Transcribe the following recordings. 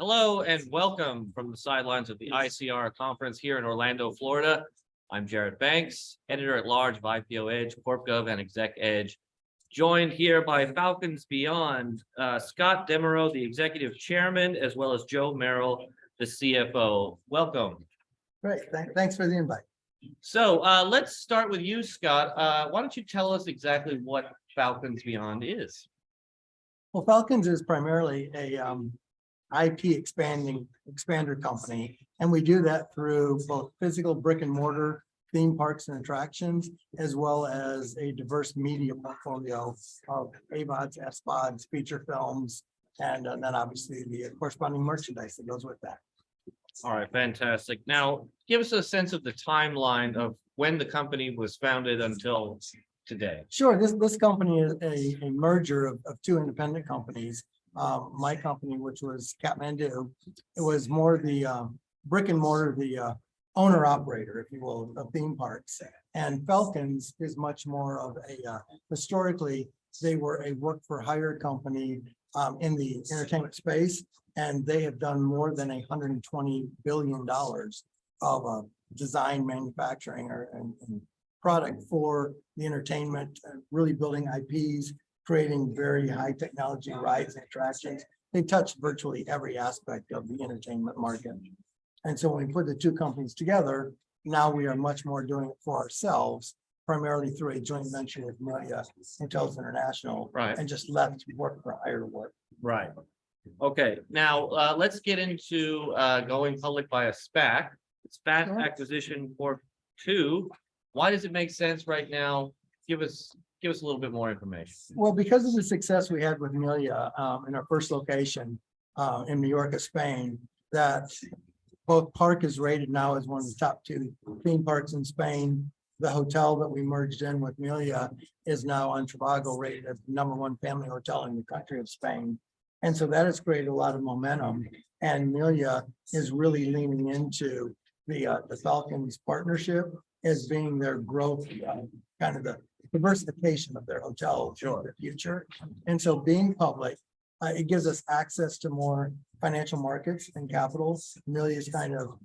Hello and welcome from the sidelines of the ICR Conference here in Orlando, Florida. I'm Jarrett Banks, Editor-at-Large of IPO Edge, CorpGov, and Exec Edge. Joined here by Falcons Beyond, Scott Demerau, the Executive Chairman, as well as Joe Merrill, the CFO. Welcome. Great, thanks for the invite. So let's start with you, Scott. Why don't you tell us exactly what Falcons Beyond is? Well, Falcons is primarily a IP expander company, and we do that through both physical brick and mortar theme parks and attractions, as well as a diverse media portfolio of AVODs, SVODs, feature films, and then obviously the corresponding merchandise that goes with that. All right, fantastic. Now, give us a sense of the timeline of when the company was founded until today. Sure, this company is a merger of two independent companies. My company, which was Kathmandu, it was more the brick and mortar, the owner operator, if you will, of theme parks. And Falcons is much more of a historically, they were a work for hire company in the entertainment space, and they have done more than $120 billion of design, manufacturing, and product for the entertainment, really building IPs, creating very high technology rides and attractions. They touch virtually every aspect of the entertainment market. And so when we put the two companies together, now we are much more doing it for ourselves, primarily through a joint venture with Merrill Hotels International, Right. And just left work for hire work. Right. Okay. Now let's get into going public by a SPAC. SPAC Sure. Acquisition Corp 2. Why does it make sense right now? Give us a little bit more information. Well, because of the success we had with Amelia in our first location in Mallorca, Spain, that both park is rated now as one of the top two theme parks in Spain. The hotel that we merged in with Amelia is now on Trivago rated as the #1 family hotel in the country of Spain. And so that has created a lot of momentum. And Amelia is really leaning into the Falcons partnership as being their growth, kind of the diversification of their hotel for the future. And so being public, it gives us access to more financial markets and capital. Amelia is kind of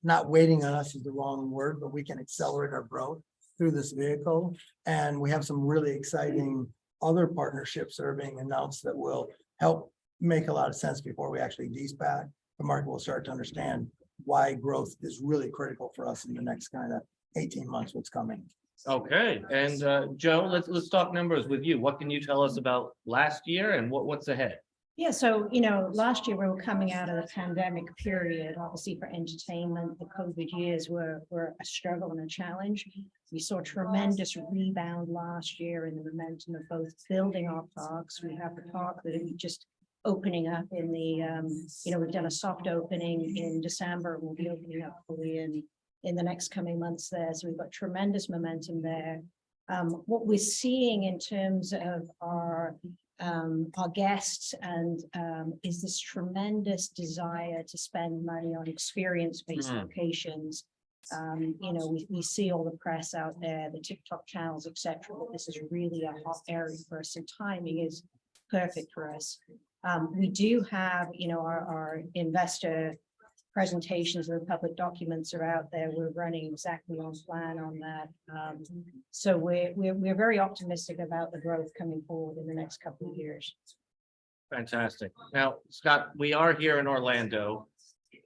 not waiting on us is the wrong word, but we can accelerate our growth through this vehicle. And we have some really exciting other partnerships that are being announced that will help make a lot of sense before we actually de-SPAC. The market will start to understand why growth is really critical for us in the next kind of 18 months, what's coming. Okay. And Joe, let's talk numbers with you. What can you tell us about last year and what's ahead? Yeah, so, last year we were coming out of the pandemic period. Obviously for entertainment, the COVID years were a struggle and a challenge. We saw tremendous rebound last year in the momentum of both building our parks. We have the park that is just opening up in the, we've done a soft opening in December. We'll be opening up fully in the next coming months there. So we've got tremendous momentum there. What we're seeing in terms of our guests and is this tremendous desire to spend money on experience-based locations. We see all the press out there, the TikTok channels, etc. But this is really a hot area for us, and timing is perfect for us. We do have, our investor presentations of the public documents are out there. We're running exactly on plan on that. So we're very optimistic about the growth coming forward in the next couple of years. Fantastic. Now, Scott, we are here in Orlando.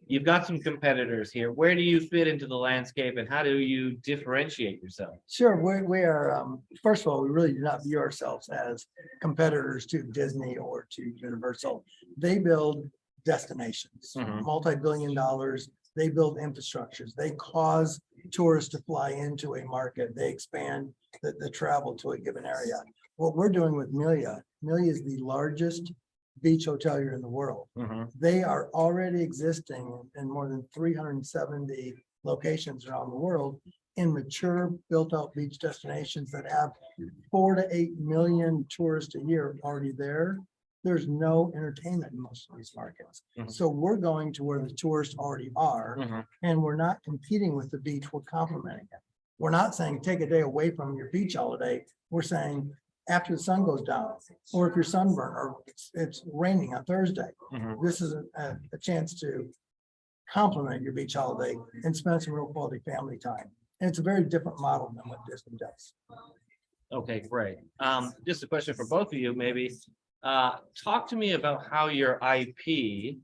You've got some competitors here. Where do you fit into the landscape and how do you differentiate yourself? Sure, we are, first of all, we really do not view ourselves as competitors to Disney or to Universal. They build destinations, multi-billion dollars. They build infrastructures. They cause tourists to fly into a market. They expand the travel to a given area. What we're doing with Amelia is the largest beach hotelier in the world. They are already existing in more than 370 locations around the world in mature, built-out beach destinations that have 4 to 8 million tourists a year already there. There's no entertainment in most of these markets. So we're going to where the tourists already are, and we're not competing with the beach, we're complementing it. We're not saying take a day away from your beach holiday. We're saying after the sun goes down, or if you're sunburned, or it's raining on Thursday. Mhm. This is a chance to complement your beach holiday and spend some real quality family time. And it's a very different model than what Disney does. Okay, great. Just a question for both of you, maybe. Talk to me about how your IP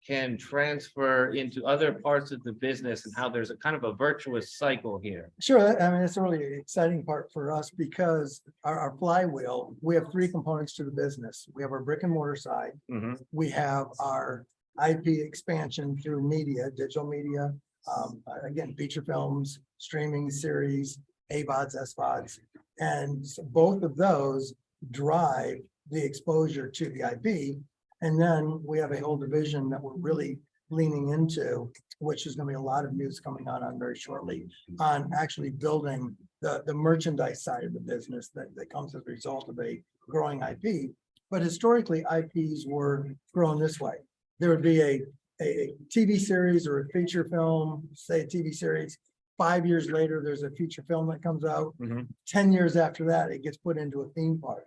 can transfer into other parts of the business and how there's a kind of a virtuous cycle here. Sure, I mean, it's a really exciting part for us because our flywheel, we have three components to the business. We have our brick and mortar side. Mhm. We have our IP expansion through media, digital media, again, feature films, streaming series, AVODs, SVODs. And so both of those drive the exposure to the IP. And then we have a whole division that we're really leaning into, which is going to be a lot of news coming out on very shortly, on actually building the merchandise side of the business that comes as a result of a growing IP. But historically, IPs were grown this way. There would be a TV series or a feature film, say a TV series. 5 years later, there's a feature film that comes out. Mhm. 10 years after that, it gets put into a theme park.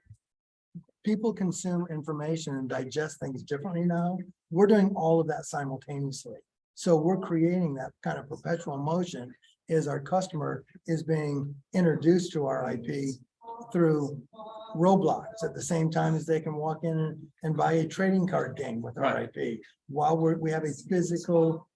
People consume information and digest things differently now. We're doing all of that simultaneously. So we're creating that kind of perpetual motion as our customer is being introduced to our IP through Roblox at the same time as they can walk in and buy a trading card game with our Right. IP. While we have a physical,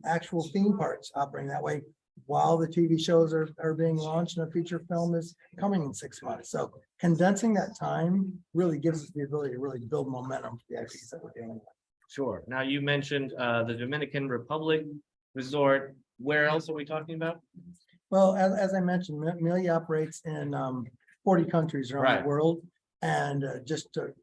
actual theme parks operating that way, while the TV shows are being launched and a feature film is coming in 6 months. So condensing that time really gives us the ability to really build momentum for the IPs that we're dealing with. Sure. Now, you mentioned the Dominican Republic resort. Where else are we talking about? Well, as I mentioned, Amelia operates in 40 countries around Right. the world. And just to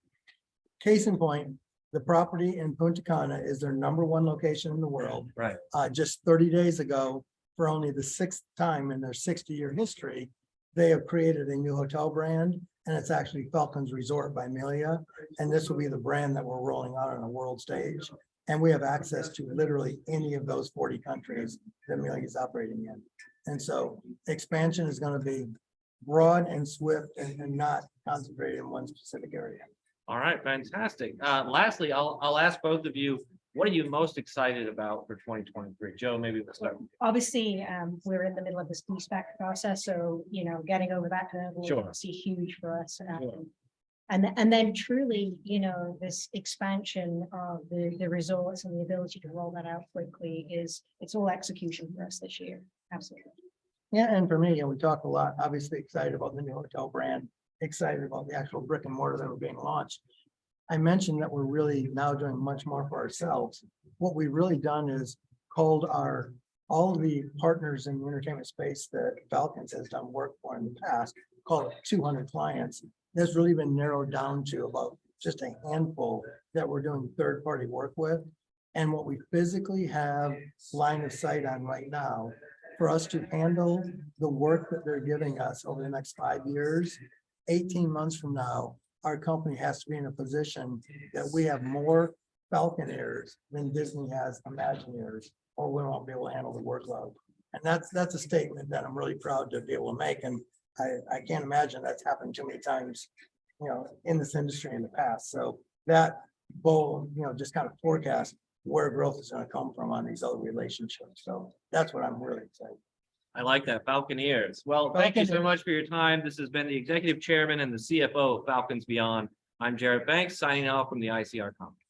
case in point, the property in Punta Cana is their #1 location in the world. Right. Just 30 days ago, for only the 6th time in their 60-year history, they have created a new hotel brand, and it's actually Falcon's Resort by Amelia. And this will be the brand that we're rolling out on a world stage. And we have access to literally any of those 40 countries that Amelia is operating in. And so expansion is going to be broad and swift and not concentrated in one specific area. All right, fantastic. Lastly, I'll ask both of you, what are you most excited about for 2023? Joe, maybe we'll start. Obviously, we're in the middle of this de-SPAC process, so, getting over that hurdle Sure. is huge for us. Sure. And then truly, this expansion of the resorts and the ability to roll that out quickly it's all execution for us this year. Absolutely. Yeah, and for me, we talk a lot, obviously excited about the new hotel brand, excited about the actual brick and mortar that are being launched. I mentioned that we're really now doing much more for ourselves. What we've really done is called all the partners in the entertainment space that Falcons has done work for in the past, called it 200 clients. That's really been narrowed down to about just a handful that we're doing third-party work with. And what we physically have line of sight on right now, for us to handle the work that they're giving us over the next 5 years, 18 months from now, our company has to be in a position that we have more Falconeers than Disney has Imagineers, or we won't be able to handle the workload. And that's a statement that I'm really proud to be able to make. And I can't imagine that's happened too many times, in this industry in the past. So that bold, just kind of forecast where growth is going to come from on these other relationships. So that's what I'm really excited. I like that, Falconeers. Well, thank you so Falconeers. much for your time. This has been the Executive Chairman and the CFO of Falcons Beyond. I'm Jarrett Banks, signing off from the ICR Conference.